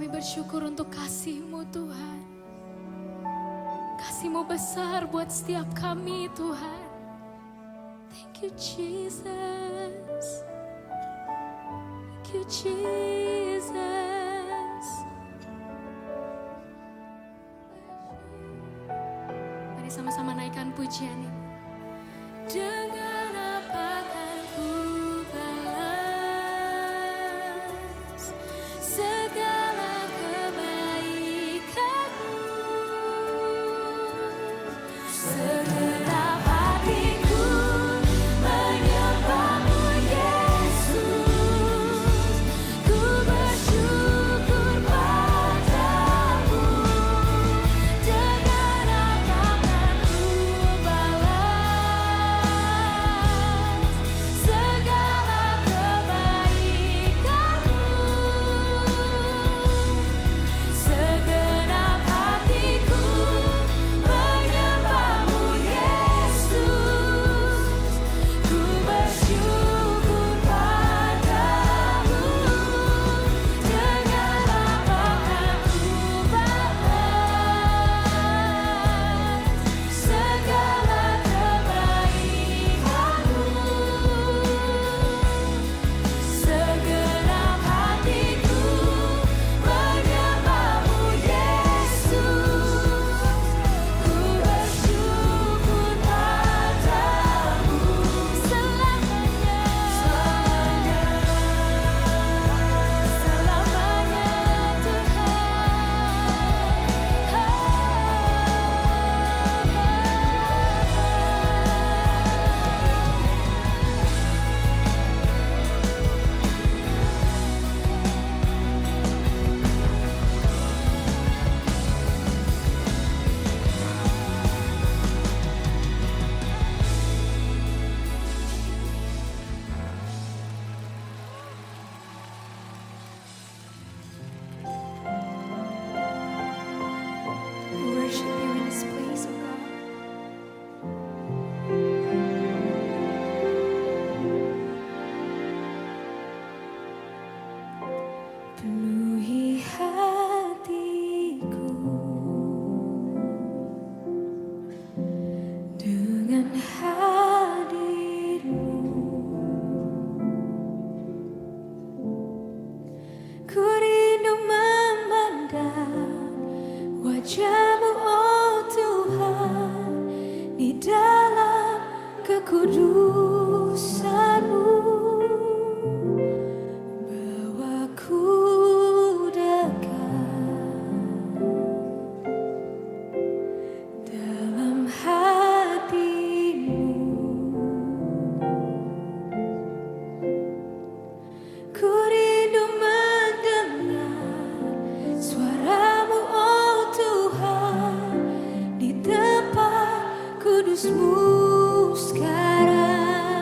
Kami bersyukur untuk kasih-Mu Tuhan. Kasih-Mu besar buat setiap kami Tuhan. Thank you Jesus. Thank you Jesus. Mari sama-sama naikkan pujian ini. Dengan apa kan ku balas segala kebaikan-Mu. Segenap hatiku menyembah-Mu Yesus. Ku bersyukur padamu. Dengan apa kan ku balas segala kebaikan-Mu. Segenap hatiku menyembah-Mu Yesus. Ku bersyukur padamu. Dengan apa kan ku balas segala kebaikan-Mu. Segenap hatiku menyembah-Mu Yesus. Ku bersyukur padamu selamanya, selamanya We worship You in this place, oh God. Penuhi hatiku dengan hadir-Mu. Ku rindu memandang wajah-Mu, oh Tuhan, di dalam kekudusan-Mu. Bawaku dekat dalam hati-Mu. Ku rindu mendengar suara-Mu, oh Tuhan, di tempat kudus-Mu sekarang.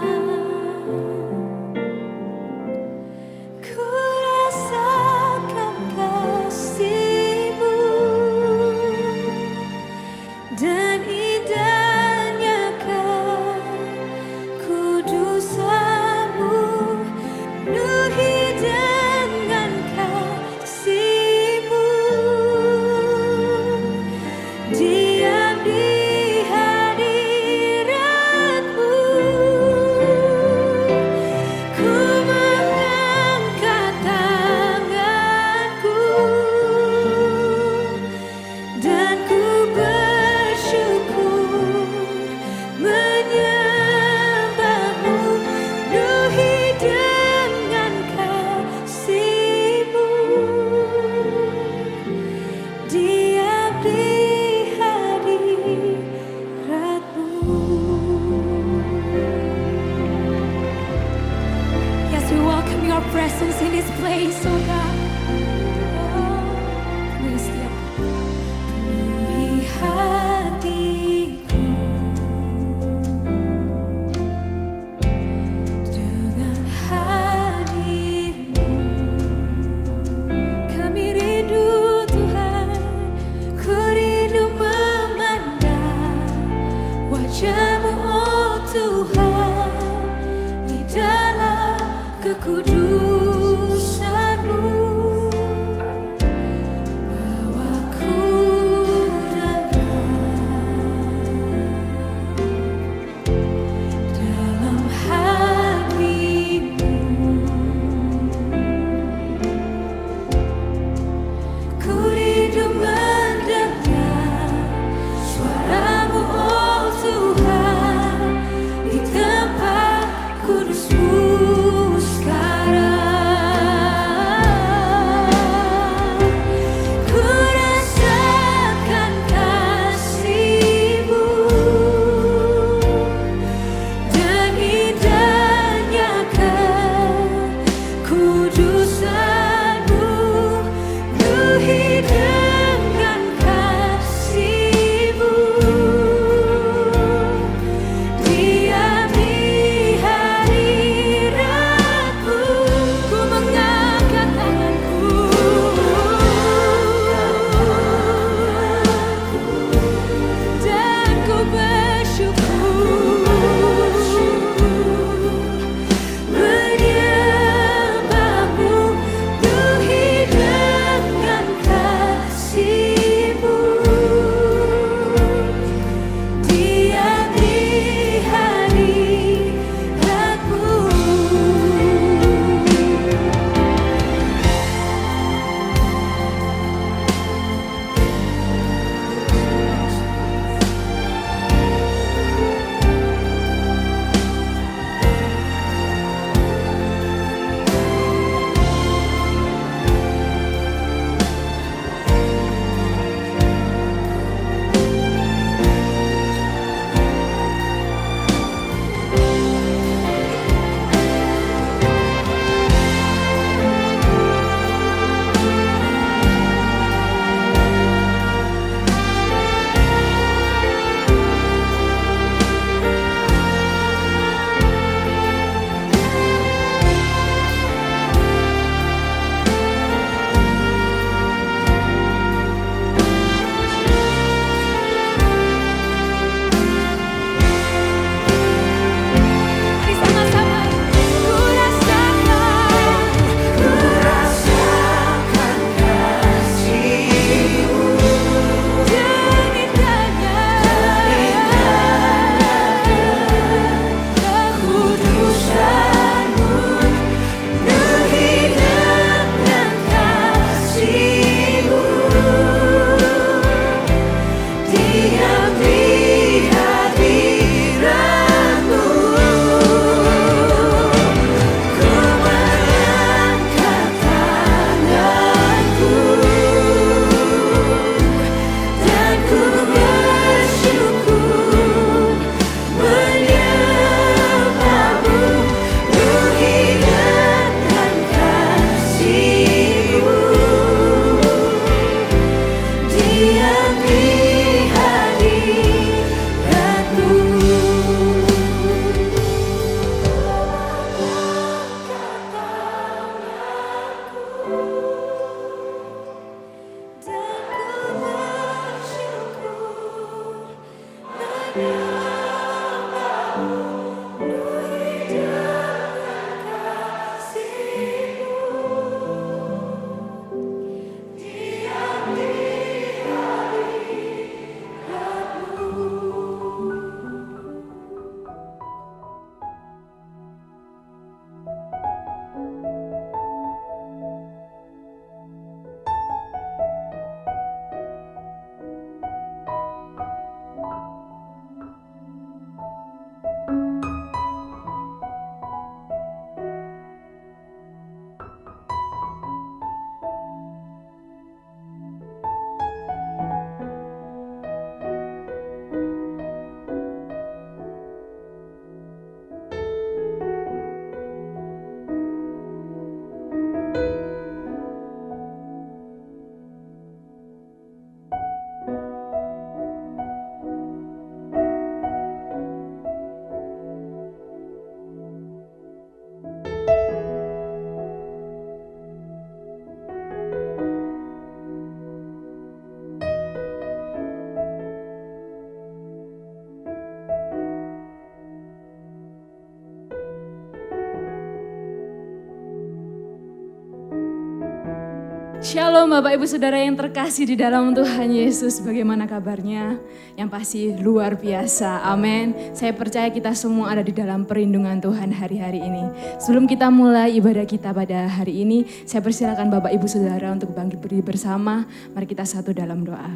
Shalom Bapak Ibu Saudara yang terkasih di dalam Tuhan Yesus. Bagaimana kabarnya? Yang pasti luar biasa, amin. Saya percaya kita semua ada di dalam perlindungan Tuhan hari-hari ini. Sebelum kita mulai ibadah kita pada hari ini, saya persilakan Bapak Ibu Saudara untuk bangkit berdiri bersama. Mari kita satu dalam doa.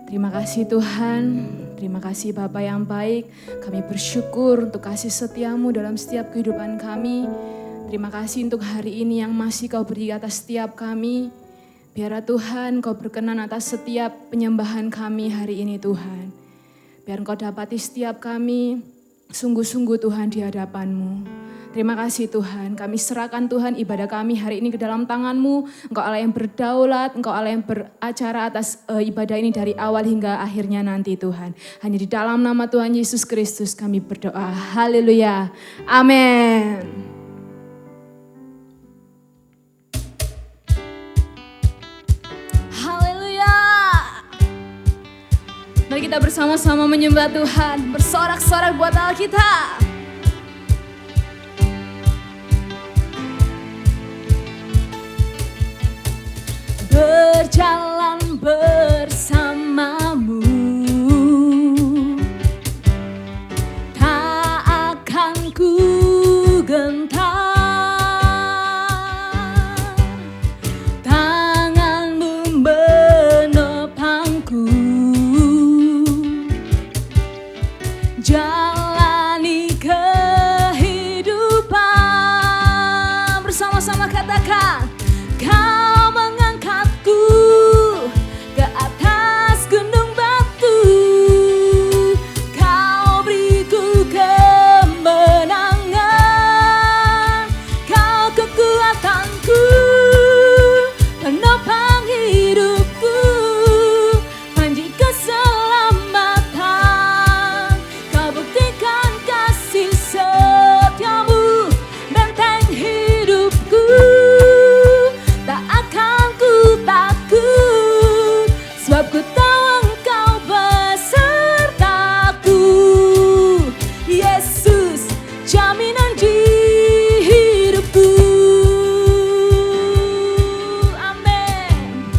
Terima kasih Tuhan, terima kasih Bapa yang baik. Kami bersyukur untuk kasih setiamu dalam setiap kehidupan kami. Terima kasih untuk hari ini yang masih Kau beri atas setiap kami. Biarlah Tuhan Kau berkenan atas setiap penyembahan kami hari ini Tuhan. Biar Engkau dapati setiap kami sungguh-sungguh Tuhan di hadapan-Mu. Terima kasih Tuhan, kami serahkan Tuhan ibadah kami hari ini ke dalam tangan-Mu. Engkau Allah yang berdaulat, Engkau Allah yang beracara atas ibadah ini dari awal hingga akhirnya nanti Tuhan. Hanya di dalam nama Tuhan Yesus Kristus kami berdoa. Haleluya. Amin. Mari kita bersama-sama menyembah Tuhan, bersorak-sorak buat Allah kita. Berjalan bersamamu, tak akan ku gentar. Tanganmu menopangku, jalani kehidupan. Bersama-sama katakan, Kau mengangkatku ke atas gunung batu. Kau beriku kemenangan. Kau kekuatanku, penopang hidupku, panji keselamatan. Kau buktikan kasih setiamu, benteng hidupku. Tak akan ku takut, sebab ku tahu Engkau besertaku. Yesus, jaminan di hidupku. Amin.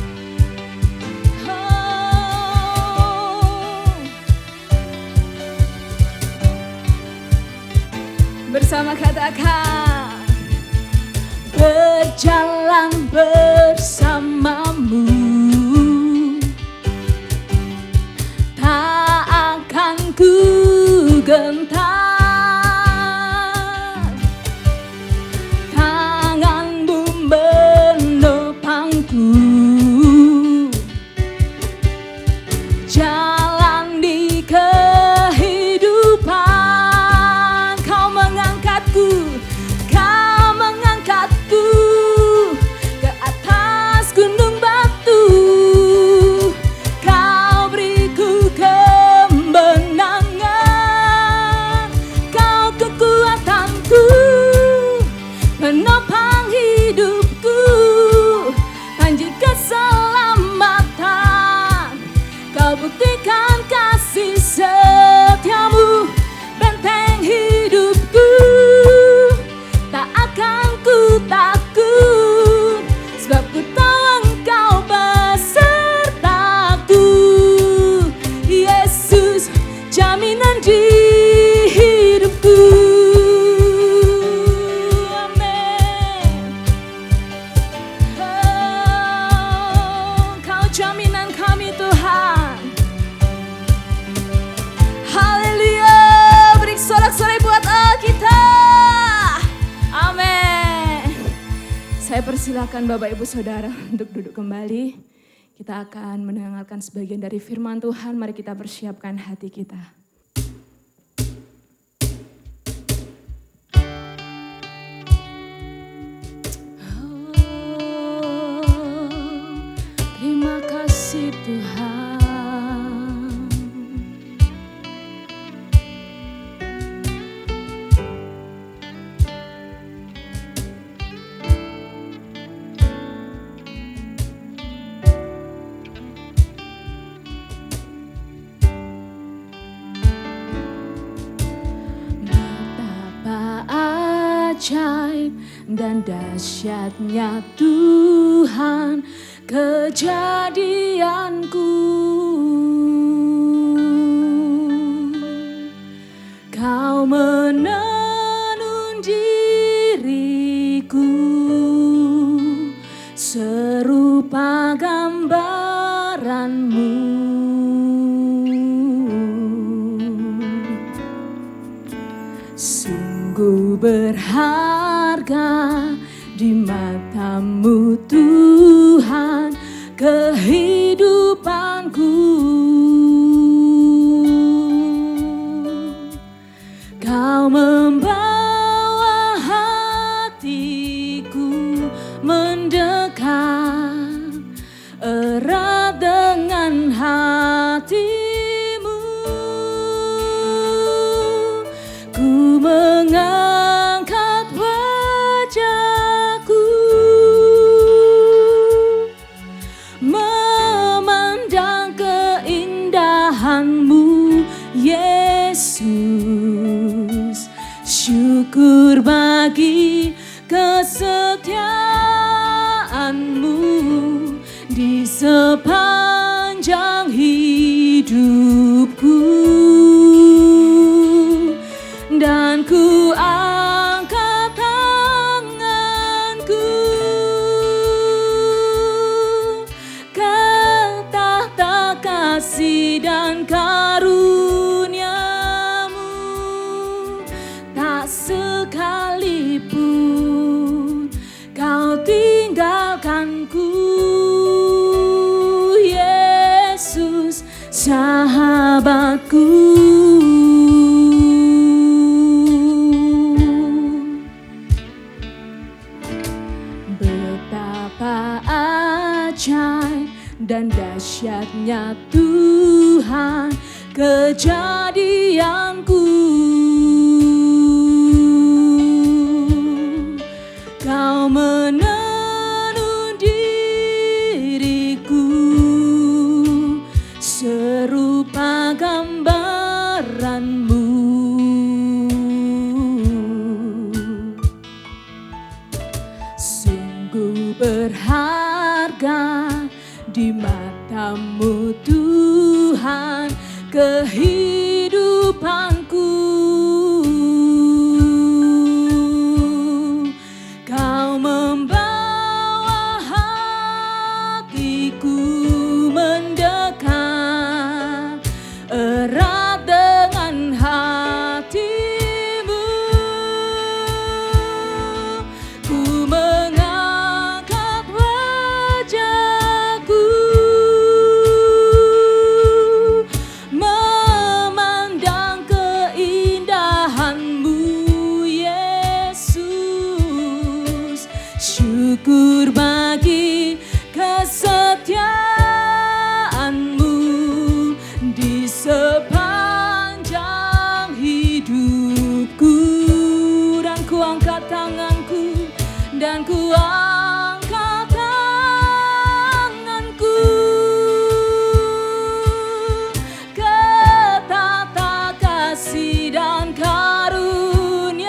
Bersama katakan, berjalan bersamamu, tak akan ku gentar. Tanganmu menopangku, jalan di kehidupan. Kau mengangkatku, Kau mengangkatku ke atas gunung persilakan Bapak Ibu Saudara untuk duduk kembali. Kita akan mendengarkan sebagian dari firman Tuhan. Mari kita persiapkan hati kita. Terima kasih Tuhan. Ajaib dan dahsyatnya Tuhan kejadianku. Kau menenun diriku serupa gambaranmu. Sungguh berharga di matamu Tuhan kehidupanku. Kau membawa hatiku mendekat erat dengan hatimu. Ku mengangkat wajahku memandang keindahanmu Yesus. Syukur bagi kesetiaanmu di sepanjang hidupku. Dan ku angkat tanganku ke tahta kasih dan karuniamu. Tak sekalipun kau tinggalkanku, Yesus sahabatku. Dan dahsyatnya Tuhan kejadianku. Kau menenun diriku serupa gambaranmu. Sungguh berharga di matamu Tuhan kehidupanku. Kau membawa hatiku mendekat erat dengan hatimu. Ku mengangkat wajahku memandang keindahanmu Yesus. Syukur bagi kesetiaanmu di sepanjang hidupku. Dan ku angkat tanganku, dan ku angkat tanganku ke tahta kasih dan karuniamu.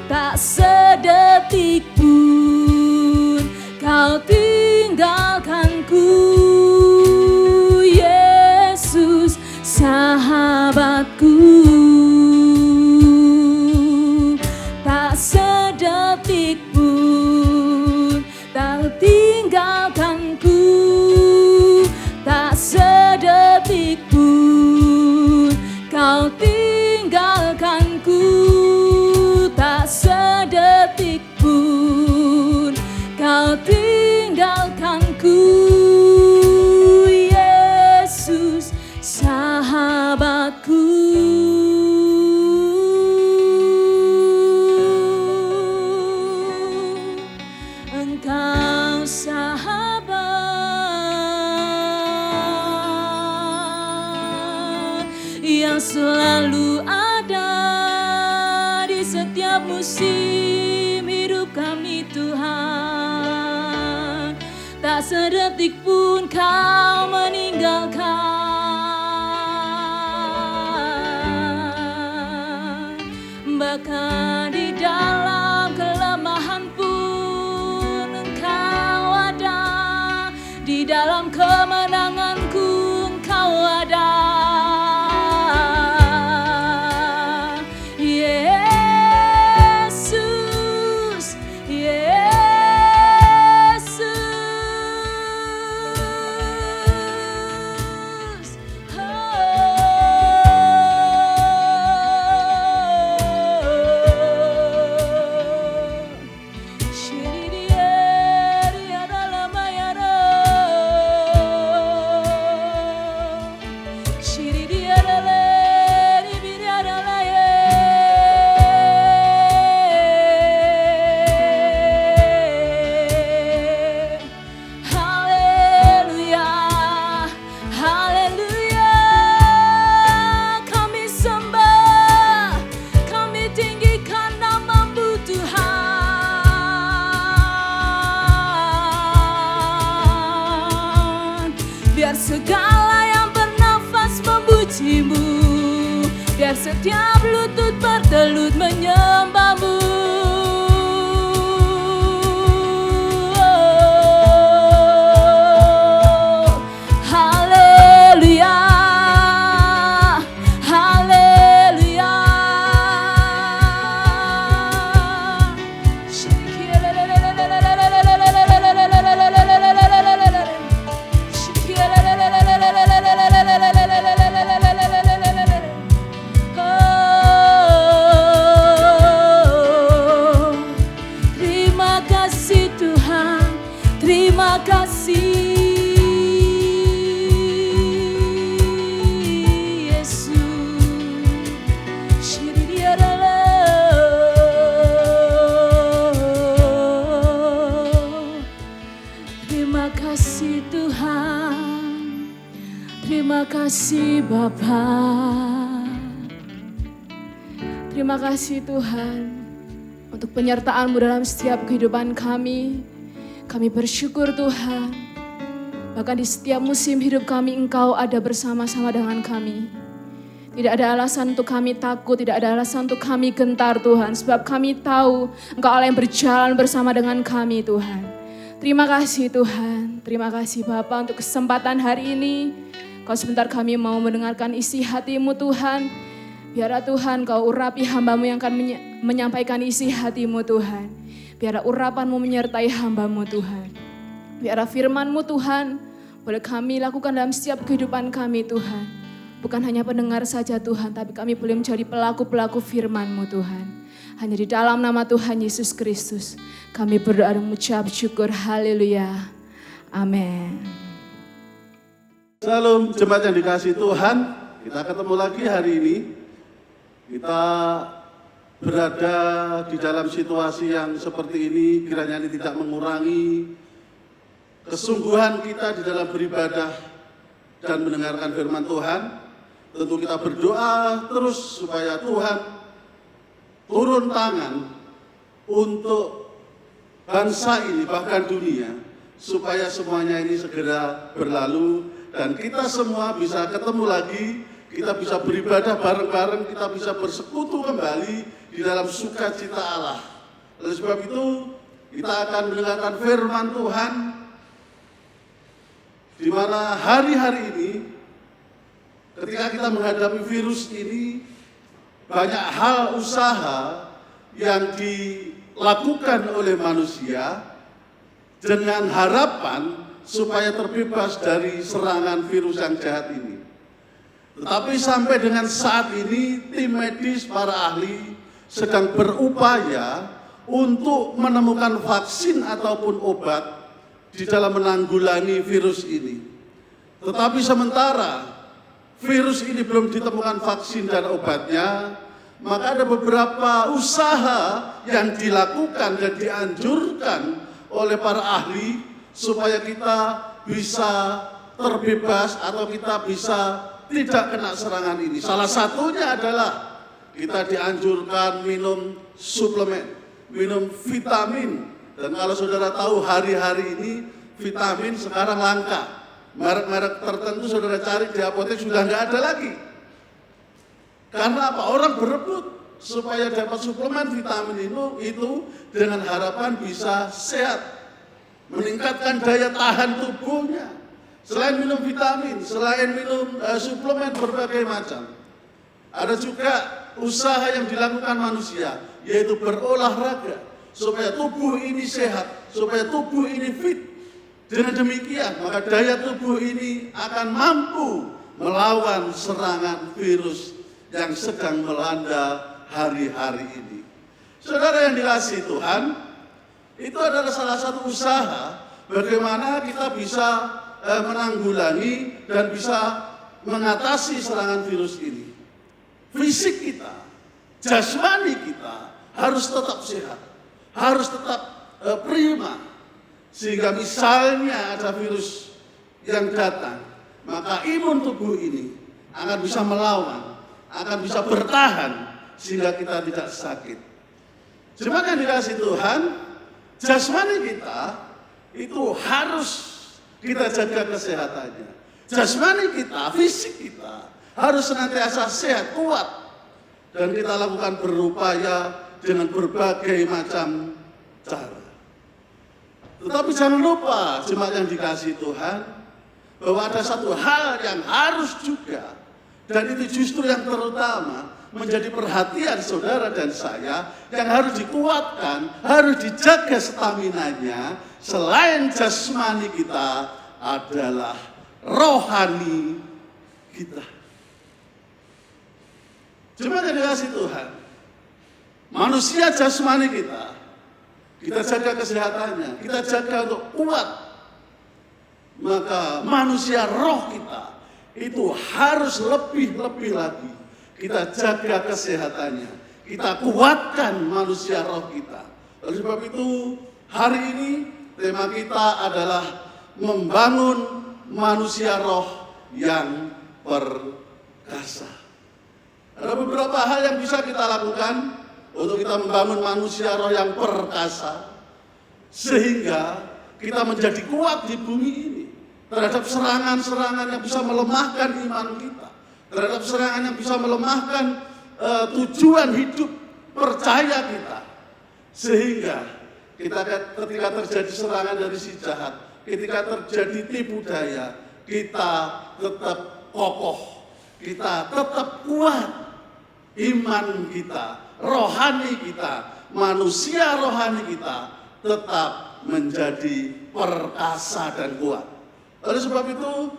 Tak sedetik pun kau tinggalkanku, Yesus sahabatku. Tak sedetik pun kau tinggalkanku. Tak sedetik pun kau tinggalkanku. Tak sedetik pun Engkau sahabat yang selalu ada di setiap musim hidup kami Tuhan. Tak sedetik pun Kau meninggalkan, bahkan di dalam kelemahan pun Engkau ada, di dalam kemenanganku Engkau ada. Yesus, Yesus, biar segala yang bernafas memujimu, biar setiap lutut bertelut menyembahmu. Haleluya, haleluya. Terima kasih Yesus. Terima kasih Tuhan, terima kasih Bapa. Terima kasih Tuhan untuk penyertaan-Mu dalam setiap kehidupan kami. Kami bersyukur Tuhan, bahkan di setiap musim hidup kami Engkau ada bersama-sama dengan kami. Tidak ada alasan untuk kami takut, tidak ada alasan untuk kami gentar Tuhan, sebab kami tahu Engkau Allah yang berjalan bersama dengan kami Tuhan. Terima kasih Tuhan, terima kasih Bapa untuk kesempatan hari ini. Kau sebentar kami mau mendengarkan isi hati-Mu Tuhan. Biarlah Tuhan Kau urapi hamba-Mu yang akan menyampaikan isi hati-Mu Tuhan. Biarlah urapan-Mu menyertai hamba-Mu Tuhan. Biarlah firman-Mu Tuhan boleh kami lakukan dalam setiap kehidupan kami Tuhan. Bukan hanya pendengar saja Tuhan, tapi kami boleh menjadi pelaku-pelaku firman-Mu Tuhan. Hanya di dalam nama Tuhan Yesus Kristus kami berdoa dan mengucap syukur. Haleluya. Amin. Salam jemaat yang dikasihi Tuhan. Kita ketemu lagi hari ini. Kita berada di dalam situasi yang seperti ini, kiranya ini tidak mengurangi kesungguhan kita di dalam beribadah dan mendengarkan firman Tuhan. Tentu kita berdoa terus supaya Tuhan turun tangan untuk bangsa ini, bahkan dunia, supaya semuanya ini segera berlalu dan kita semua bisa ketemu lagi, kita bisa beribadah bareng-bareng, kita bisa bersekutu kembali di dalam sukacita Allah. Oleh sebab itu, kita akan mendengarkan firman Tuhan, di mana hari-hari ini, ketika kita menghadapi virus ini, banyak hal usaha yang dilakukan oleh manusia dengan harapan supaya terbebas dari serangan virus yang jahat ini. Tetapi sampai dengan saat ini, tim medis, para ahli sedang berupaya untuk menemukan vaksin ataupun obat di dalam menanggulangi virus ini. Tetapi sementara virus ini belum ditemukan vaksin dan obatnya, maka ada beberapa usaha yang dilakukan dan dianjurkan oleh para ahli supaya kita bisa terbebas atau kita bisa tidak kena serangan ini. Salah satunya adalah kita dianjurkan minum suplemen, minum vitamin. Dan kalau saudara tahu hari-hari ini vitamin sekarang langka. Merek-merek tertentu saudara cari di apotek sudah nggak ada lagi. Karena apa? Orang berebut supaya dapat suplemen vitamin itu dengan harapan bisa sehat, meningkatkan daya tahan tubuhnya. Selain minum vitamin, selain minum suplemen berbagai macam, ada juga usaha yang dilakukan manusia, yaitu berolahraga supaya tubuh ini sehat, supaya tubuh ini fit. Dengan demikian, maka daya tubuh ini akan mampu melawan serangan virus yang sedang melanda hari-hari ini. Saudara yang dikasihi Tuhan, itu adalah salah satu usaha bagaimana kita bisa menanggulangi dan bisa mengatasi serangan virus ini. Fisik kita, jasmani kita harus tetap sehat, harus tetap prima. Sehingga misalnya ada virus yang datang, maka imun tubuh ini akan bisa melawan, akan bisa bertahan sehingga kita tidak sakit. Jemaat yang dikasihi Tuhan, jasmani kita itu harus kita jaga kesehatannya. Jasmani kita, fisik kita harus senantiasa sehat, kuat. Dan kita lakukan berupaya dengan berbagai macam cara. Tetapi jangan lupa jemaat yang dikasihi Tuhan, bahwa ada satu hal yang harus juga, dan itu justru yang terutama menjadi perhatian saudara dan saya, yang harus dikuatkan, harus dijaga staminanya. Selain jasmani kita adalah rohani kita. Jemaat yang dikasihi Tuhan, manusia jasmani kita jaga kesehatannya, kita jaga untuk kuat. Maka manusia roh kita itu harus lebih lagi kita jaga kesehatannya, kita kuatkan manusia roh kita. Oleh sebab itu hari ini tema kita adalah membangun manusia roh yang perkasa. Ada beberapa hal yang bisa kita lakukan untuk kita membangun manusia roh yang perkasa, sehingga kita menjadi kuat di bumi ini terhadap serangan-serangan yang bisa melemahkan iman kita, terhadap serangan yang bisa melemahkan tujuan hidup percaya kita, sehingga kita ketika terjadi serangan dari si jahat, ketika terjadi tipu daya, kita tetap kokoh, kita tetap kuat, iman kita, rohani kita, manusia rohani kita tetap menjadi perkasa dan kuat. Oleh sebab itu,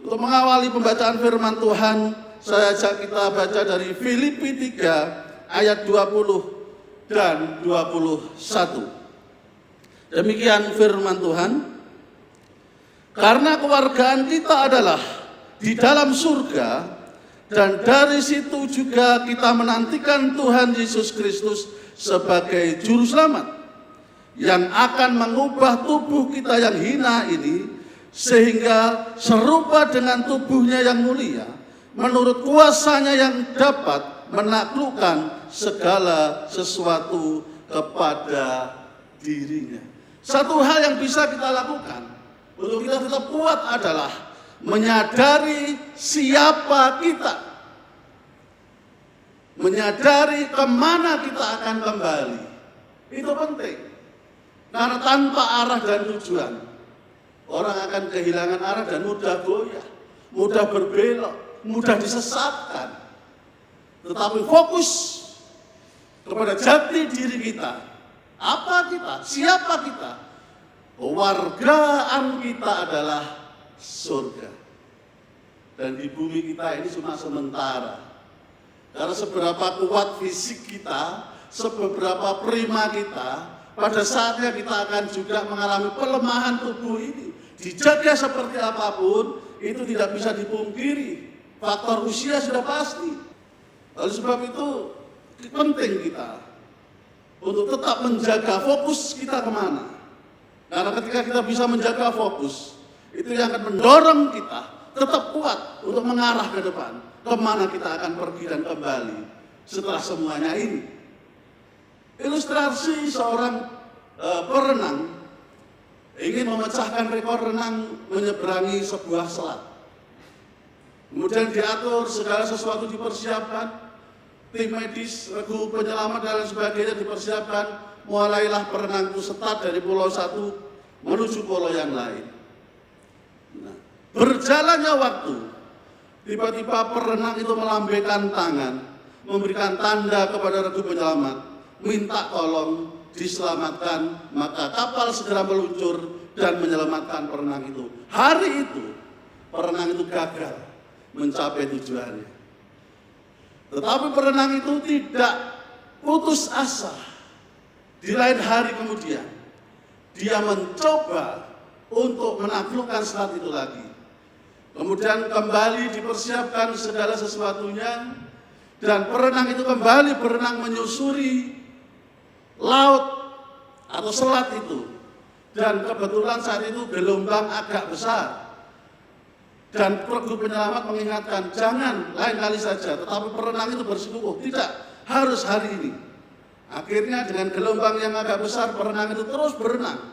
untuk mengawali pembacaan firman Tuhan, saya ajak kita baca dari Filipi 3 ayat 20 dan 21. Demikian firman Tuhan. Karena kewargaan kita adalah di dalam surga, dan dari situ juga kita menantikan Tuhan Yesus Kristus sebagai juru selamat yang akan mengubah tubuh kita yang hina ini sehingga serupa dengan tubuhnya yang mulia, menurut kuasanya yang dapat menaklukkan segala sesuatu kepada dirinya. Satu hal yang bisa kita lakukan untuk kita tetap kuat adalah menyadari siapa kita, menyadari kemana kita akan kembali. Itu penting, karena tanpa arah dan tujuan, orang akan kehilangan arah dan mudah goyah, mudah berbelok, mudah disesatkan. Tetapi fokus kepada jati diri kita, apa kita, siapa kita, kewargaan kita adalah surga. Dan di bumi kita ini cuma sementara. Karena seberapa kuat fisik kita, seberapa prima kita, pada saatnya kita akan juga mengalami pelemahan tubuh ini. Dijaga seperti apapun, itu tidak bisa dipungkiri. Faktor usia sudah pasti. Oleh sebab itu penting kita untuk tetap menjaga fokus kita kemana. Karena ketika kita bisa menjaga fokus, itu yang akan mendorong kita tetap kuat untuk mengarah ke depan, kemana kita akan pergi dan kembali setelah semuanya ini. Ilustrasi seorang perenang ingin memecahkan rekor renang menyeberangi sebuah selat. Kemudian diatur segala sesuatu dipersiapkan, tim medis, regu penyelamat dan sebagainya dipersiapkan. Mulailah perenang itu start dari pulau satu menuju pulau yang lain. Nah, berjalannya waktu, tiba-tiba perenang itu melambaikan tangan, memberikan tanda kepada regu penyelamat, minta tolong diselamatkan, maka kapal segera meluncur dan menyelamatkan perenang itu. Hari itu, perenang itu gagal mencapai tujuannya. Tetapi perenang itu tidak putus asa. Di lain hari kemudian, dia mencoba untuk menaklukkan selat itu lagi. Kemudian kembali dipersiapkan segala sesuatunya, dan perenang itu kembali berenang menyusuri laut atau selat itu. Dan kebetulan saat itu gelombang agak besar. Dan regu penyelamat mengingatkan, jangan lain kali saja, tetapi perenang itu bersikukuh, tidak, harus hari ini. Akhirnya dengan gelombang yang agak besar, perenang itu terus berenang.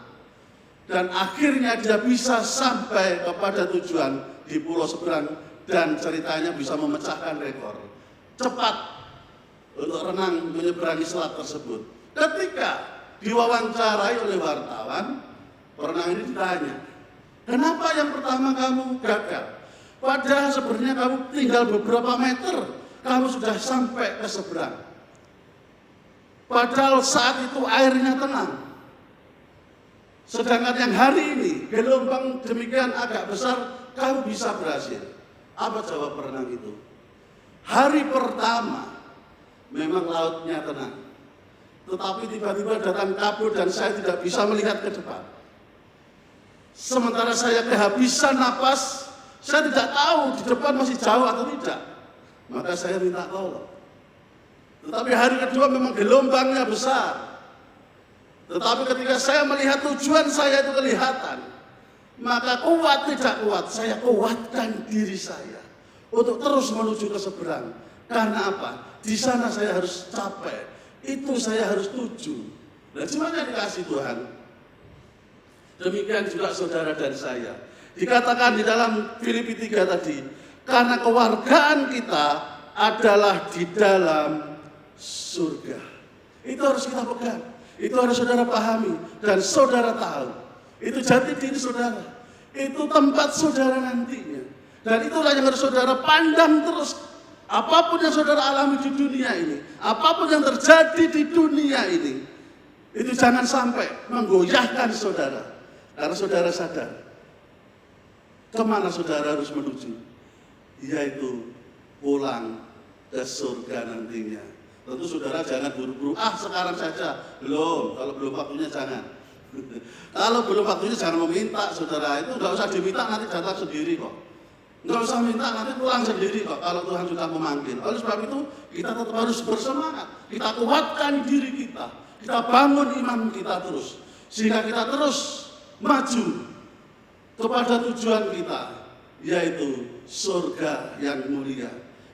Dan akhirnya dia bisa sampai kepada tujuan di pulau seberang, dan ceritanya bisa memecahkan rekor cepat untuk renang menyeberangi selat tersebut. Ketika diwawancarai oleh wartawan, perenang ini ditanya, kenapa yang pertama kamu gagal? Padahal sebenarnya kamu tinggal beberapa meter, kamu sudah sampai ke seberang. Padahal saat itu airnya tenang. Sedangkan yang hari ini gelombang demikian agak besar, kamu bisa berhasil. Apa jawab perenang itu? Hari pertama memang lautnya tenang, tetapi tiba-tiba datang kabut dan saya tidak bisa melihat ke depan. Sementara saya kehabisan napas, saya tidak tahu di depan masih jauh atau tidak. Maka saya minta tolong. Tetapi hari kedua memang gelombangnya besar. Tetapi ketika saya melihat tujuan saya itu kelihatan, maka kuat tidak kuat, saya kuatkan diri saya untuk terus menuju ke seberang. Karena apa? Di sana saya harus capai, itu saya harus tuju. Dan semuanya dikasih Tuhan. Demikian juga saudara dan saya. Dikatakan di dalam Filipi 3 tadi, karena kewargaan kita adalah di dalam surga. Itu harus kita pegang, itu harus saudara pahami dan saudara tahu. Itu jati diri saudara, itu tempat saudara nantinya. Dan itulah yang harus saudara pandang terus. Apapun yang saudara alami di dunia ini, apapun yang terjadi di dunia ini, itu jangan sampai menggoyahkan saudara. Karena saudara sadar kemana saudara harus menuju, yaitu pulang ke surga nantinya. Tentu saudara jangan buru-buru, sekarang saja. Belum, kalau belum waktunya jangan. Kalau belum waktunya jangan meminta saudara, itu nggak usah diminta, nanti datang sendiri kok. Nggak usah minta, nanti pulang sendiri kok kalau Tuhan sudah memanggil. Oleh sebab itu kita tetap harus bersemangat, kita kuatkan diri kita bangun iman kita terus, sehingga kita terus maju kepada tujuan kita, yaitu surga yang mulia.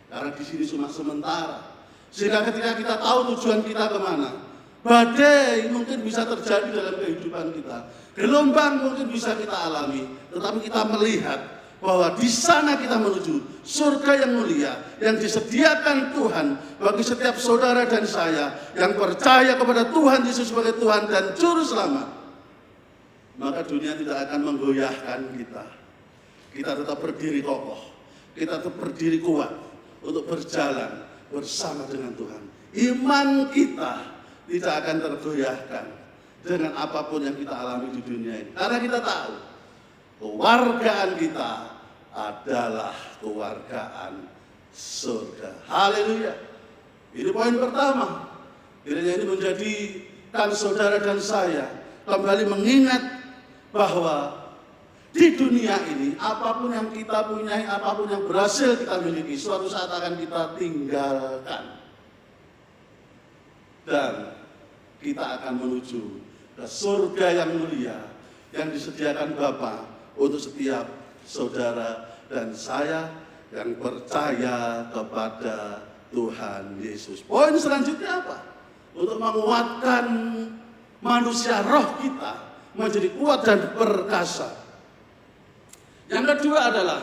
Karena di sini cuma sementara. Sehingga ketika kita tahu tujuan kita kemana, badai mungkin bisa terjadi dalam kehidupan kita, gelombang mungkin bisa kita alami, tetapi kita melihat bahwa di sana kita menuju surga yang mulia, yang disediakan Tuhan bagi setiap saudara dan saya yang percaya kepada Tuhan Yesus sebagai Tuhan dan Juru Selamat. Maka dunia tidak akan menggoyahkan kita. Kita tetap berdiri kokoh, kita tetap berdiri kuat untuk berjalan bersama dengan Tuhan. Iman kita tidak akan tergoyahkan dengan apapun yang kita alami di dunia ini. Karena kita tahu kewargaan kita adalah kewargaan surga. Haleluya. Ini poin pertama. Kiranya ini menjadikan saudara dan saya kembali mengingat bahwa di dunia ini, apapun yang kita punyai, apapun yang berhasil kita miliki, suatu saat akan kita tinggalkan. Dan kita akan menuju ke surga yang mulia, yang disediakan Bapa untuk setiap saudara dan saya yang percaya kepada Tuhan Yesus. Poin selanjutnya apa? Untuk menguatkan manusia roh kita menjadi kuat dan perkasa. Yang kedua adalah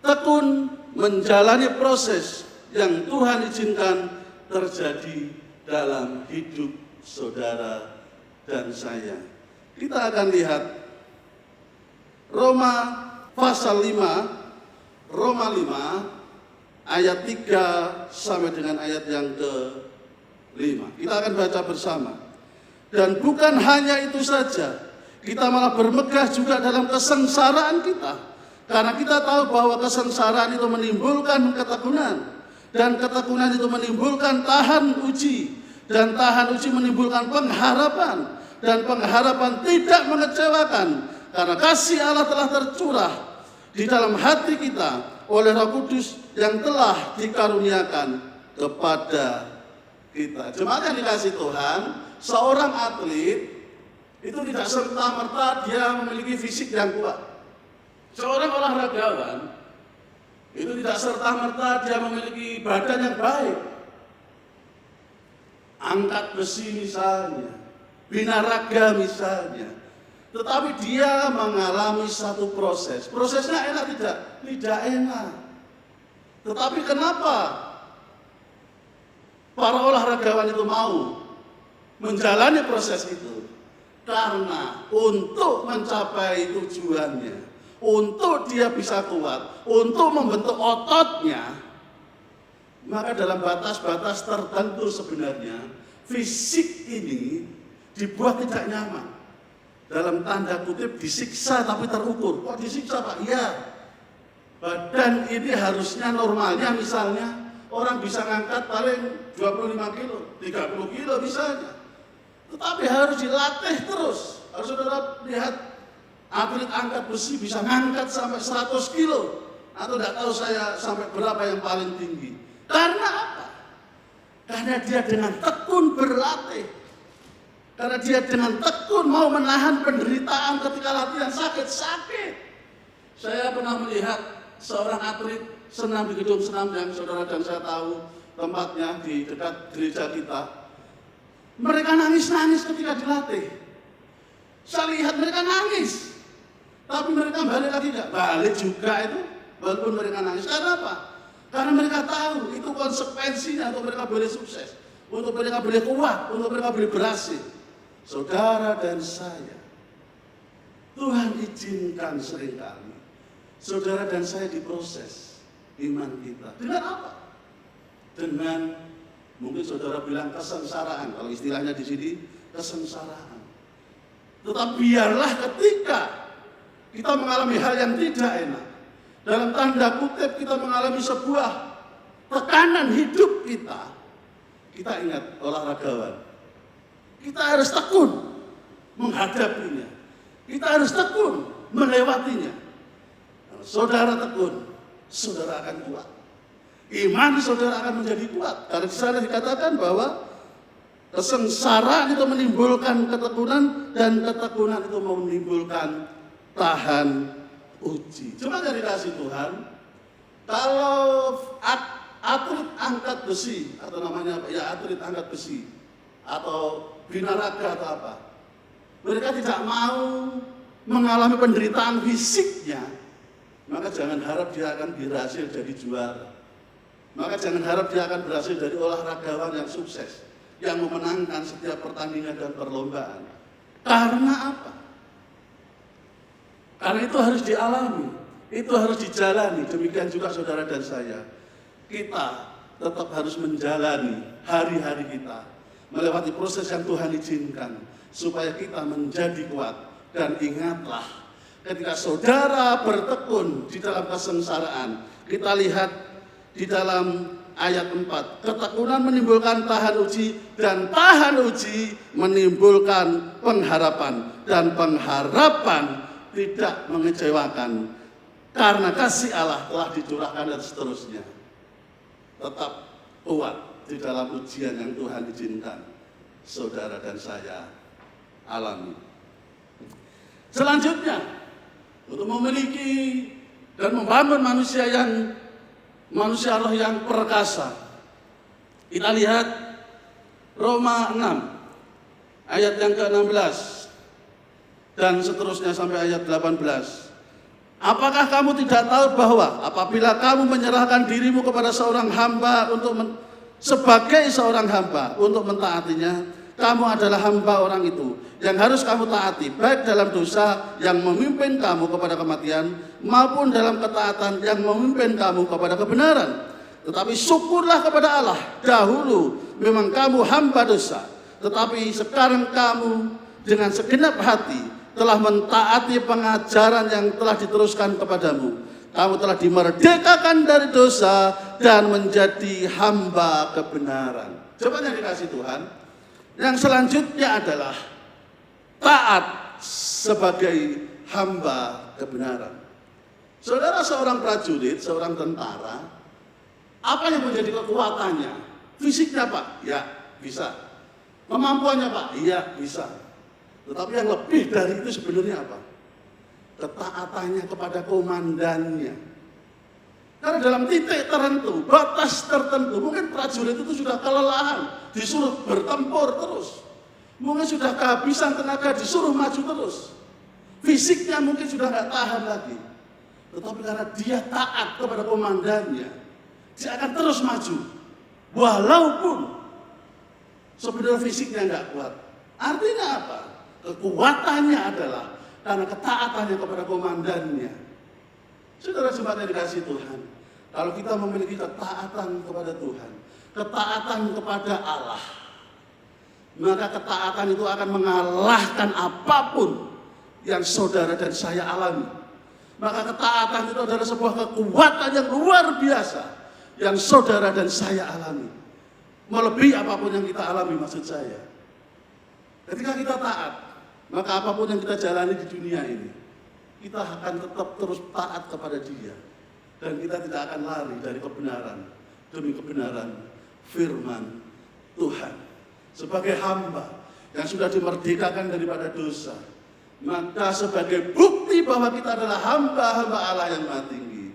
tekun menjalani proses yang Tuhan izinkan terjadi dalam hidup saudara dan saya. Kita akan lihat Roma pasal 5, Roma 5 ayat 3 sampai dengan ayat yang ke-5. Kita akan baca bersama. Dan bukan hanya itu saja, kita malah bermegah juga dalam kesengsaraan kita. Karena kita tahu bahwa kesengsaraan itu menimbulkan ketekunan. Dan ketekunan itu menimbulkan tahan uji. Dan tahan uji menimbulkan pengharapan. Dan pengharapan tidak mengecewakan. Karena kasih Allah telah tercurah di dalam hati kita oleh Roh Kudus yang telah dikaruniakan kepada kita. Jemaat yang dikasihi Tuhan, seorang atlet itu tidak serta-merta dia memiliki fisik yang kuat. Seorang olahragawan itu tidak serta-merta dia memiliki badan yang baik. Angkat besi misalnya, binaraga misalnya. Tetapi dia mengalami satu proses. Prosesnya enak tidak? Tidak enak. Tetapi kenapa para olahragawan itu mau menjalani proses itu? Karena untuk mencapai tujuannya, untuk dia bisa kuat, untuk membentuk ototnya, maka dalam batas-batas tertentu sebenarnya fisik ini dibuat tidak nyaman. Dalam tanda kutip disiksa tapi terukur. Kok disiksa Pak? Iya. Badan ini harusnya normalnya misalnya orang bisa ngangkat paling 25 kilo, 30 kilo misalnya. Tetapi harus dilatih terus. Harus saudara lihat atlet angkat besi bisa ngangkat sampai 100 kilo. Atau tidak tahu saya sampai berapa yang paling tinggi. Karena apa? Karena dia dengan tekun berlatih. Karena dia dengan tekun mau menahan penderitaan ketika latihan sakit-sakit. Saya pernah melihat seorang atlet senam di gedung senam yang saudara dan saya tahu tempatnya di dekat gereja kita. Mereka nangis-nangis ketika dilatih. Saya lihat mereka nangis. Tapi mereka balik lagi tidak? Balik juga itu walaupun mereka nangis. Karena apa? Karena mereka tahu itu konsekuensinya untuk mereka boleh sukses. Untuk mereka boleh kuat, untuk mereka boleh berhasil. Saudara dan saya, Tuhan izinkan seringkali saudara dan saya diproses iman kita. Dengan apa? Dengan mungkin saudara bilang kesengsaraan. Kalau istilahnya di sini kesengsaraan. Tetapi biarlah ketika kita mengalami hal yang tidak enak, dalam tanda kutip kita mengalami sebuah tekanan hidup kita ingat olahragawan. Kita harus tekun menghadapinya. Kita harus tekun melewatinya. Kalau saudara tekun, saudara akan kuat. Iman saudara akan menjadi kuat. Karena di sana dikatakan bahwa kesengsaraan itu menimbulkan ketekunan dan ketekunan itu menimbulkan tahan uji. Cuma dari kasih Tuhan, kalau atlet angkat besi atau namanya apa? Ya atlet angkat besi atau binaraga atau apa, mereka tidak mau mengalami penderitaan fisiknya, maka jangan harap dia akan berhasil jadi juara. Maka jangan harap dia akan berhasil jadi olahragawan yang sukses, yang memenangkan setiap pertandingan dan perlombaan. Karena apa? Karena itu harus dialami, itu harus dijalani. Demikian juga saudara dan saya. Kita tetap harus menjalani hari-hari kita, melewati proses yang Tuhan izinkan supaya kita menjadi kuat. Dan ingatlah, ketika saudara bertekun di dalam kesengsaraan, kita lihat di dalam ayat 4, ketekunan menimbulkan tahan uji dan tahan uji menimbulkan pengharapan, dan pengharapan tidak mengecewakan karena kasih Allah telah dicurahkan dan seterusnya. Tetap kuat di dalam ujian yang Tuhan izinkan saudara dan saya alami. Selanjutnya, untuk memiliki dan membangun manusia roh yang perkasa, kita lihat Roma 6 ayat yang ke-16 dan seterusnya sampai ayat 18. Apakah kamu tidak tahu bahwa apabila kamu menyerahkan dirimu kepada seorang hamba sebagai seorang hamba untuk mentaatinya, kamu adalah hamba orang itu yang harus kamu taati, baik dalam dosa yang memimpin kamu kepada kematian maupun dalam ketaatan yang memimpin kamu kepada kebenaran. Tetapi syukurlah kepada Allah, dahulu memang kamu hamba dosa, tetapi sekarang kamu dengan segenap hati telah mentaati pengajaran yang telah diteruskan kepadamu. Kamu telah dimerdekakan dari dosa dan menjadi hamba kebenaran. Coba yang dikasih Tuhan. Yang selanjutnya adalah taat sebagai hamba kebenaran. Saudara, seorang prajurit, seorang tentara, apa yang menjadi kekuatannya? Fisiknya Pak? Ya, bisa. Kemampuannya Pak? Iya, bisa. Tetapi yang lebih dari itu sebenarnya apa? Ketaatannya kepada komandannya. Karena dalam titik tertentu, batas tertentu, mungkin prajurit itu sudah kelelahan, disuruh bertempur terus. Mungkin sudah kehabisan tenaga, disuruh maju terus. Fisiknya mungkin sudah nggak tahan lagi. Tetapi karena dia taat kepada komandannya, dia akan terus maju. Walaupun sebenarnya fisiknya nggak kuat. Artinya apa? Kekuatannya adalah karena ketaatannya kepada komandannya. Saudara jemaat yang dikasihi Tuhan, kalau kita memiliki ketaatan kepada Tuhan, ketaatan kepada Allah, maka ketaatan itu akan mengalahkan apapun yang saudara dan saya alami. Maka ketaatan itu adalah sebuah kekuatan yang luar biasa yang saudara dan saya alami. Melebihi apapun yang kita alami, maksud saya. Ketika kita taat, maka apapun yang kita jalani di dunia ini, kita akan tetap terus taat kepada Dia. Dan kita tidak akan lari dari kebenaran demi kebenaran firman Tuhan. Sebagai hamba yang sudah dimerdekakan daripada dosa, maka sebagai bukti bahwa kita adalah hamba-hamba Allah yang Maha Tinggi,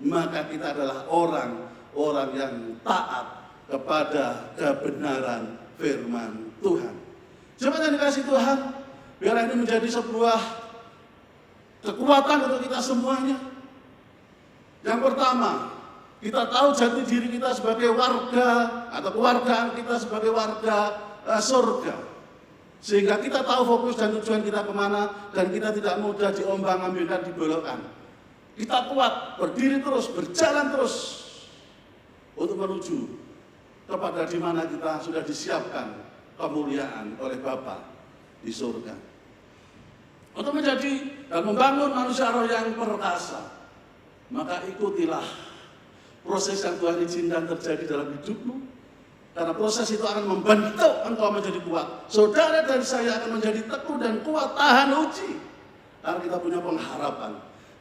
maka kita adalah orang-orang yang taat kepada kebenaran firman Tuhan. Jemaat yang dikasihi Tuhan, biarlah ini menjadi sebuah kekuatan untuk kita semuanya. Yang pertama, kita tahu jati diri kita sebagai warga atau kewargaan kita sebagai warga surga. Sehingga kita tahu fokus dan tujuan kita kemana, dan kita tidak mudah diombang-ambingkan, dibelokkan. Kita kuat, berdiri terus, berjalan terus untuk menuju kepada di mana kita sudah disiapkan kemuliaan oleh Bapa di surga. Untuk menjadi dan membangun manusia roh yang perkasa, maka ikutilah proses yang Tuhan izinkan terjadi dalam hidupmu. Karena proses itu akan membentuk engkau menjadi kuat. Saudara dan saya akan menjadi teguh dan kuat tahan uji. Karena kita punya pengharapan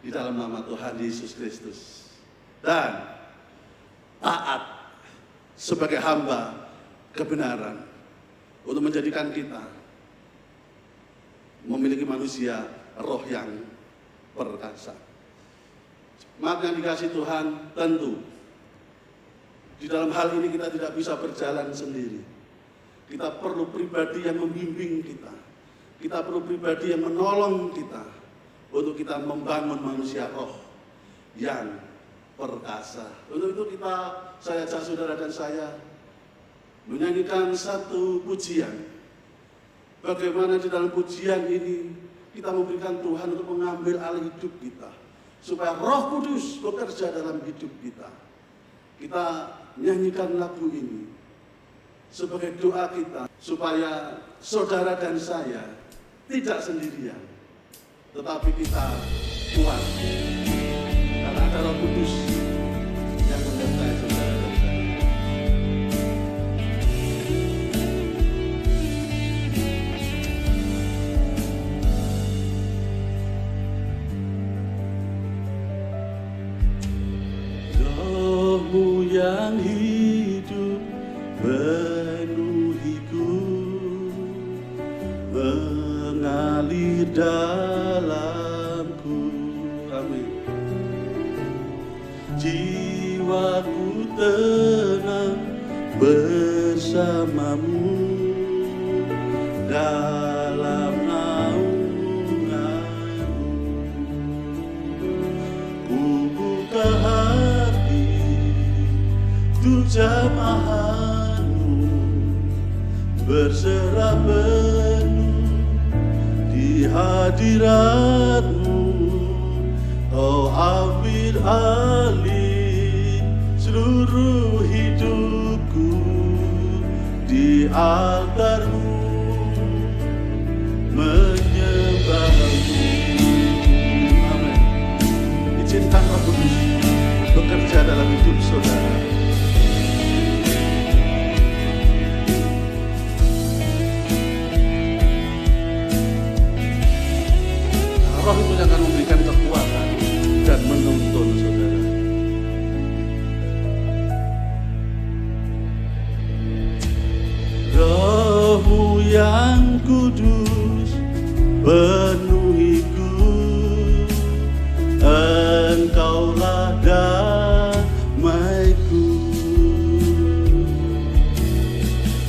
di dalam nama Tuhan Yesus Kristus. Dan taat sebagai hamba kebenaran untuk menjadikan kita memiliki manusia roh yang perkasa. Maaf yang dikasihi Tuhan, tentu di dalam hal ini kita tidak bisa berjalan sendiri. Kita perlu pribadi yang membimbing kita. Kita perlu pribadi yang menolong kita untuk kita membangun manusia roh yang perkasa. Untuk itu saya ajak saudara dan saya menyanyikan satu pujian. Bagaimana di dalam pujian ini kita memberikan Tuhan untuk mengambil alih hidup kita, supaya Roh Kudus bekerja dalam hidup kita. Kita nyanyikan lagu ini sebagai doa kita, supaya saudara dan saya tidak sendirian, tetapi kita kuat karena ada Roh Kudus yang menyertai saudara dan saya. Rohmu yang hidup penuhiku, mengalir dalam tenang bersamamu dalam naunganmu. Ku buka hati untuk jamahanmu, berserah penuh di hadiratmu. Kau ambil alih seluruh hidupku di altarmu, menyembahmu. Amin. Izinkan Roh Kudus bekerja dalam hidup saudara. Roh itu akan memberikan kekuatan dan menuntun saudara. Roh-Mu yang kudus penuhiku, Engkaulah damaiku.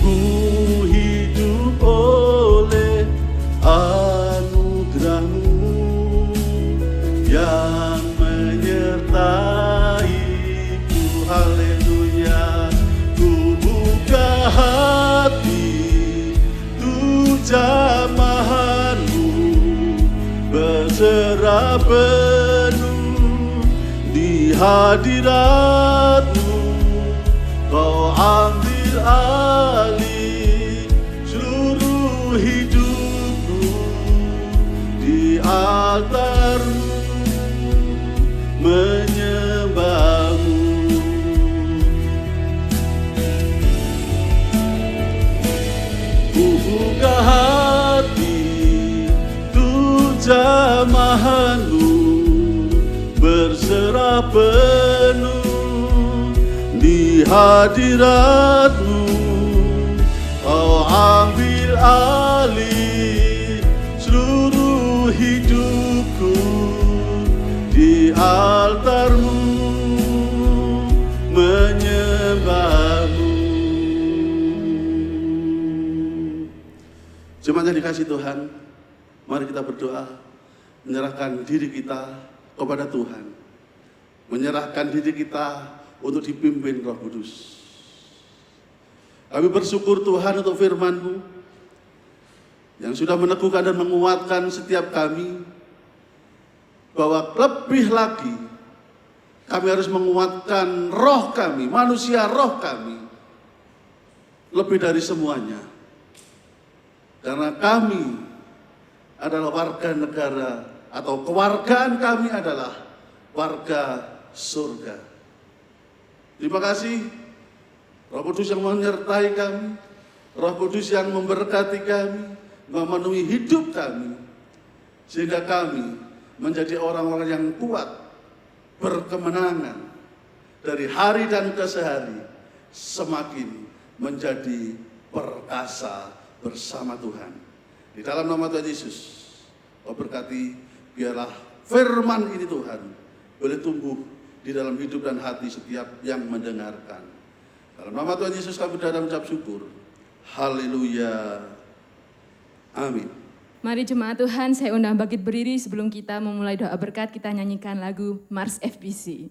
Ku hidup oleh anugerah-Mu yang menyertaiku. Haleluya. Ku buka hati untuk jamahan-Mu, berserah penuh di hadirat-Mu. Kau ambil alih seluruh hidupku di altar-Mu, menyembahmu. Ku buka hati untuk jamahan-Mu, berserah penuh di hadirat-Mu. Kau ambil alih seluruh hidupku di altar-Mu, menyembahmu. Jemaat yang dikasihi Tuhan, mari kita berdoa, menyerahkan diri kita kepada Tuhan, menyerahkan diri kita untuk dipimpin Roh Kudus. Kami bersyukur Tuhan untuk firman-Mu yang sudah meneguhkan dan menguatkan setiap kami, bahwa lebih lagi kami harus menguatkan roh kami, manusia roh kami, lebih dari semuanya. Karena kami adalah warga negara, atau kewargaan kami adalah warga surga. Terima kasih Roh Kudus yang menyertai kami, Roh Kudus yang memberkati kami, memenuhi hidup kami, sehingga kami menjadi orang-orang yang kuat, berkemenangan dari hari dan ke sehari, semakin menjadi perkasa bersama Tuhan. Di dalam nama Tuhan Yesus, Kau berkati, biarlah firman ini Tuhan boleh tumbuh di dalam hidup dan hati setiap yang mendengarkan. Dalam nama Tuhan Yesus kami berdoa dan mengucap syukur. Haleluya. Amin. Mari jemaat Tuhan, saya undang bangkit berdiri. Sebelum kita memulai doa berkat, kita nyanyikan lagu Mars FBC.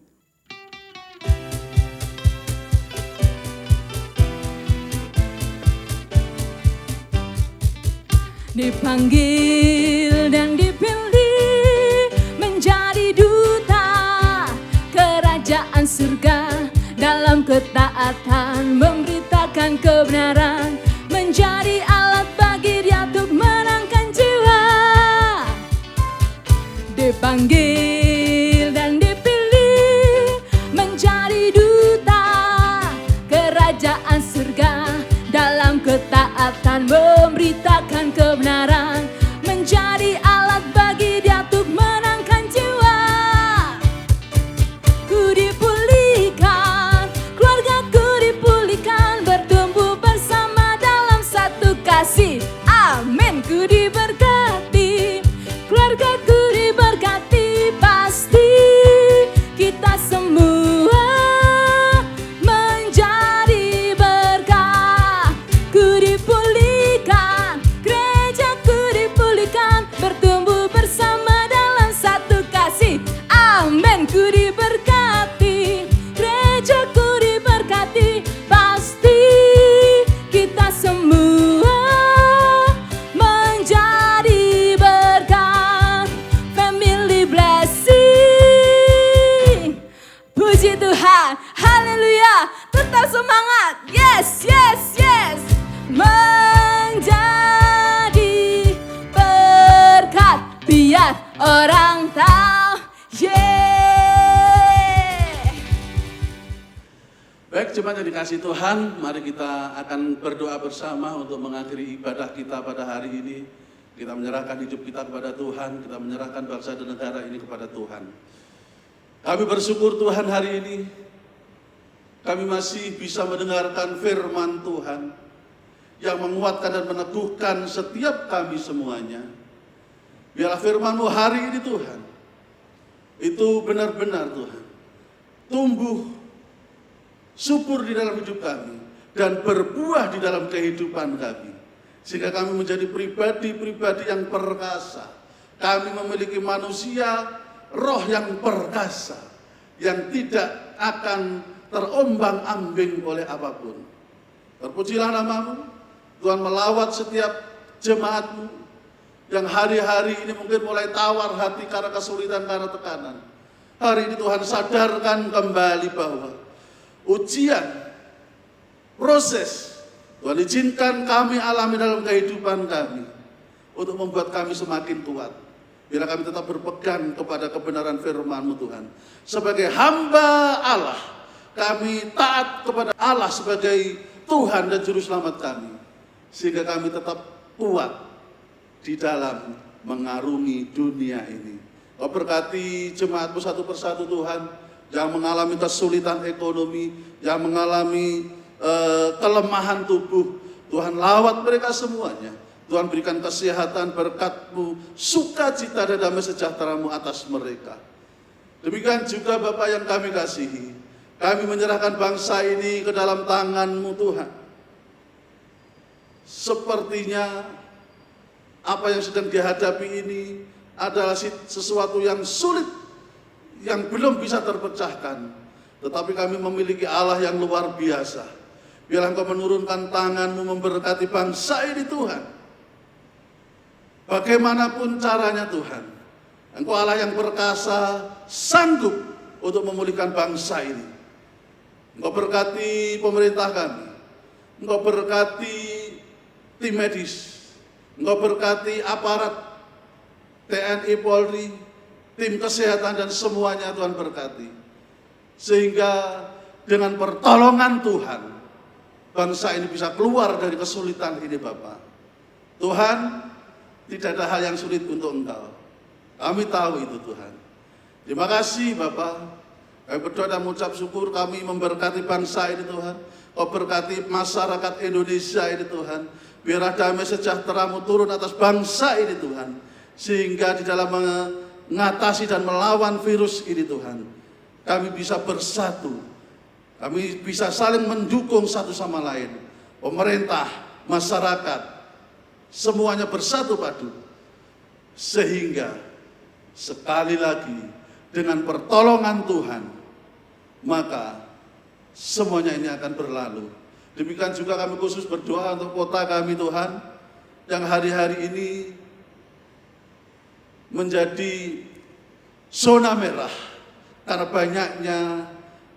Dipanggil dan dipilih menjadi duta kerajaan surga, dalam ketaatan memberitakan kebenaran, menjadi alat bagi Dia untuk menangkan jiwa. Dipanggil dan dipilih menjadi duta kerajaan surga, dalam ketaatan memberitakan kebenaran, menjadi alat bagi Dia untuk menangkan jiwa. Ku dipulihkan, keluargaku dipulihkan, bertumbuh bersama dalam satu kasih. Amin. Ku diberkati, keluargaku diberkati, pasti kita semua Haleluya. Tetap semangat. Yes, yes, yes. Menjadi berkat biar orang tahu. Yeah. Baik, jemaat yang dikasihi Tuhan, mari kita akan berdoa bersama untuk mengakhiri ibadah kita pada hari ini. Kita menyerahkan hidup kita kepada Tuhan, kita menyerahkan bangsa dan negara ini kepada Tuhan. Kami bersyukur Tuhan hari ini, kami masih bisa mendengarkan firman Tuhan yang menguatkan dan meneguhkan setiap kami semuanya. Biarlah firman-Mu hari ini Tuhan, itu benar-benar Tuhan, tumbuh, subur di dalam hidup kami, dan berbuah di dalam kehidupan kami. Sehingga kami menjadi pribadi-pribadi yang perkasa. Kami memiliki manusia, roh yang perkasa, yang tidak akan terombang-ambing oleh apapun. Terpujilah nama-Mu, Tuhan melawat setiap jemaat-Mu yang hari-hari ini mungkin mulai tawar hati karena kesulitan, karena tekanan. Hari ini Tuhan sadarkan kembali bahwa ujian, proses, Tuhan izinkan kami alami dalam kehidupan kami untuk membuat kami semakin kuat. Biar kami tetap berpegang kepada kebenaran firman-Mu Tuhan. Sebagai hamba Allah, kami taat kepada Allah sebagai Tuhan dan Juru Selamat kami. Sehingga kami tetap kuat di dalam mengarungi dunia ini. Kau berkati jemaat-Mu satu persatu Tuhan, yang mengalami kesulitan ekonomi, yang mengalami kelemahan tubuh. Tuhan lawat mereka semuanya. Tuhan berikan kesehatan, berkat-Mu, sukacita dan damai sejahtera-Mu atas mereka. Demikian juga Bapa yang kami kasihi, kami menyerahkan bangsa ini ke dalam tangan-Mu Tuhan. Sepertinya apa yang sedang dihadapi ini adalah sesuatu yang sulit, yang belum bisa terpecahkan. Tetapi kami memiliki Allah yang luar biasa. Biarlah Engkau menurunkan tangan-Mu memberkati bangsa ini Tuhan. Bagaimanapun caranya Tuhan, Engkau Allah yang perkasa, sanggup untuk memulihkan bangsa ini. Engkau berkati pemerintah kami, Engkau berkati tim medis, Engkau berkati aparat TNI, Polri, tim kesehatan dan semuanya Tuhan berkati. Sehingga dengan pertolongan Tuhan, bangsa ini bisa keluar dari kesulitan ini Bapak. Tuhan, tidak ada hal yang sulit untuk Engkau. Kami tahu itu Tuhan. Terima kasih Bapak. Kami berdoa dan mengucap syukur, kami memberkati bangsa ini Tuhan. Kau berkati masyarakat Indonesia ini Tuhan. Biarlah damai sejahtera-Mu turun atas bangsa ini Tuhan. Sehingga di dalam mengatasi dan melawan virus ini Tuhan, kami bisa bersatu. Kami bisa saling mendukung satu sama lain. Pemerintah, masyarakat, semuanya bersatu padu. Sehingga sekali lagi dengan pertolongan Tuhan, maka semuanya ini akan berlalu. Demikian juga kami khusus berdoa untuk kota kami Tuhan, yang hari-hari ini menjadi zona merah karena banyaknya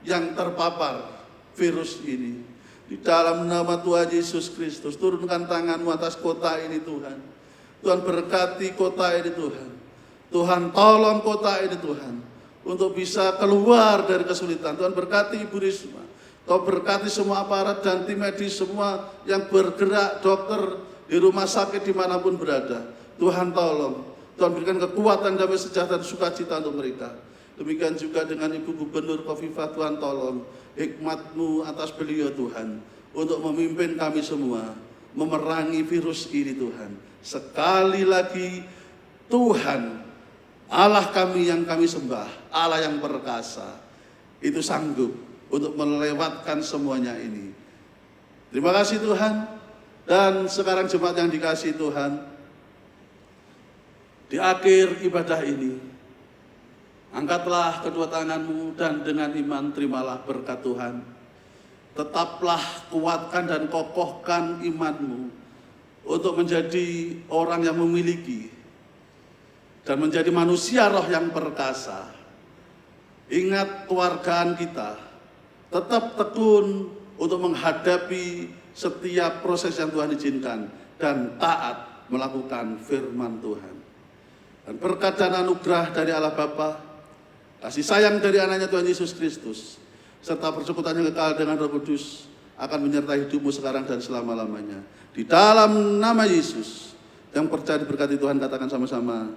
yang terpapar virus ini. Di dalam nama Tuhan Yesus Kristus, turunkan tangan-Mu atas kota ini Tuhan. Tuhan berkati kota ini Tuhan. Tuhan tolong kota ini Tuhan, untuk bisa keluar dari kesulitan. Tuhan berkati Ibu Risma. Kau berkati semua aparat dan tim medis semua yang bergerak, dokter di rumah sakit dimanapun berada. Tuhan tolong. Tuhan berikan kekuatan, damai sejahtera dan sukacita untuk mereka. Demikian juga dengan Ibu Gubernur Khofifah, Tuhan tolong hikmat-Mu atas beliau Tuhan, untuk memimpin kami semua memerangi virus ini Tuhan. Sekali lagi Tuhan, Allah kami yang kami sembah, Allah yang perkasa, itu sanggup untuk melewatkan semuanya ini. Terima kasih Tuhan. Dan sekarang jemaat yang dikasihi Tuhan, di akhir ibadah ini, angkatlah kedua tangan-Mu dan dengan iman terimalah berkat Tuhan. Tetaplah kuatkan dan kokohkan iman-Mu untuk menjadi orang yang memiliki dan menjadi manusia roh yang perkasa. Ingat keluargaan kita, tetap tekun untuk menghadapi setiap proses yang Tuhan izinkan dan taat melakukan firman Tuhan. Dan berkat dan anugerah dari Allah Bapa, kasih sayang dari anaknya Tuhan Yesus Kristus, serta persekutuan yang kekal dengan Roh Kudus akan menyertai hidupmu sekarang dan selama-lamanya. Di dalam nama Yesus, yang percaya diberkati Tuhan, katakan sama-sama,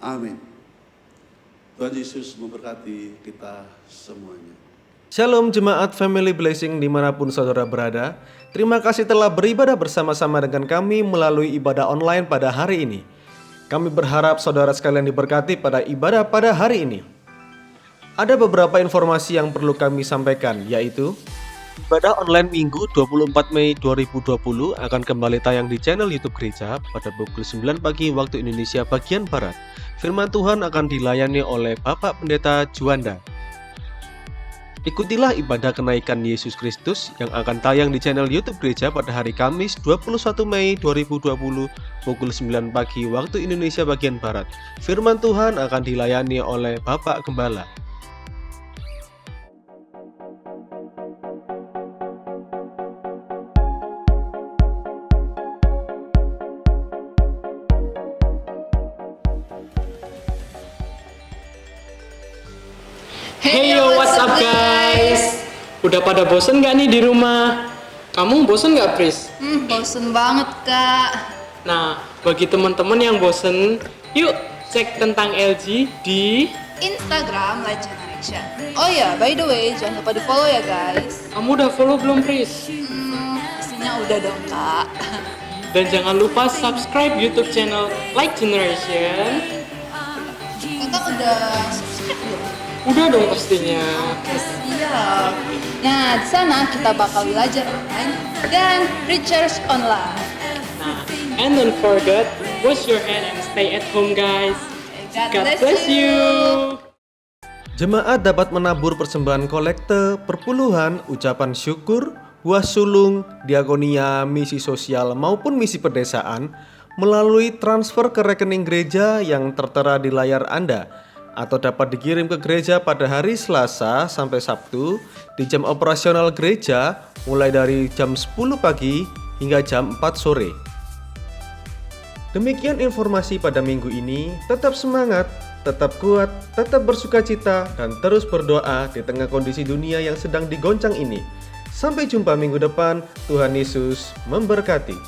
amin. Tuhan Yesus memberkati kita semuanya. Shalom Jemaat Family Blessing dimanapun saudara berada. Terima kasih telah beribadah bersama-sama dengan kami melalui ibadah online pada hari ini. Kami berharap saudara sekalian diberkati pada ibadah pada hari ini. Ada beberapa informasi yang perlu kami sampaikan, yaitu ibadah online Minggu 24 Mei 2020 akan kembali tayang di channel YouTube Gereja pada pukul 9 pagi waktu Indonesia bagian Barat. Firman Tuhan akan dilayani oleh Bapak Pendeta Juanda. Ikutilah ibadah kenaikan Yesus Kristus yang akan tayang di channel YouTube Gereja pada hari Kamis 21 Mei 2020 pukul 9 pagi waktu Indonesia bagian Barat. Firman Tuhan akan dilayani oleh Bapak Gembala. Hey yo, what's up guys? Udah pada bosen gak nih di rumah? Kamu bosen gak, Pris? Bosen banget, Kak. Nah, bagi teman-teman yang bosen, yuk cek tentang LG di... Instagram Light Generation. Oh ya, by the way, jangan lupa di follow ya guys. Kamu udah follow belum, Pris? Pastinya udah dong, Kak. Dan jangan lupa subscribe YouTube channel Light Generation. Kakak udah subscribe belum? Udah dong pastinya. Siap. Nah, di sana kita bakal belajar online dan recharge online. Nah, and don't forget, wash your hand and stay at home guys. God bless you. Jemaat dapat menabur persembahan kolekte, perpuluhan, ucapan syukur, buah sulung, diakonia, misi sosial maupun misi pedesaan melalui transfer ke rekening gereja yang tertera di layar Anda, atau dapat dikirim ke gereja pada hari Selasa sampai Sabtu di jam operasional gereja mulai dari jam 10 pagi hingga jam 4 sore. Demikian informasi pada minggu ini. Tetap semangat, tetap kuat, tetap bersukacita, dan terus berdoa di tengah kondisi dunia yang sedang digoncang ini. Sampai jumpa minggu depan. Tuhan Yesus memberkati.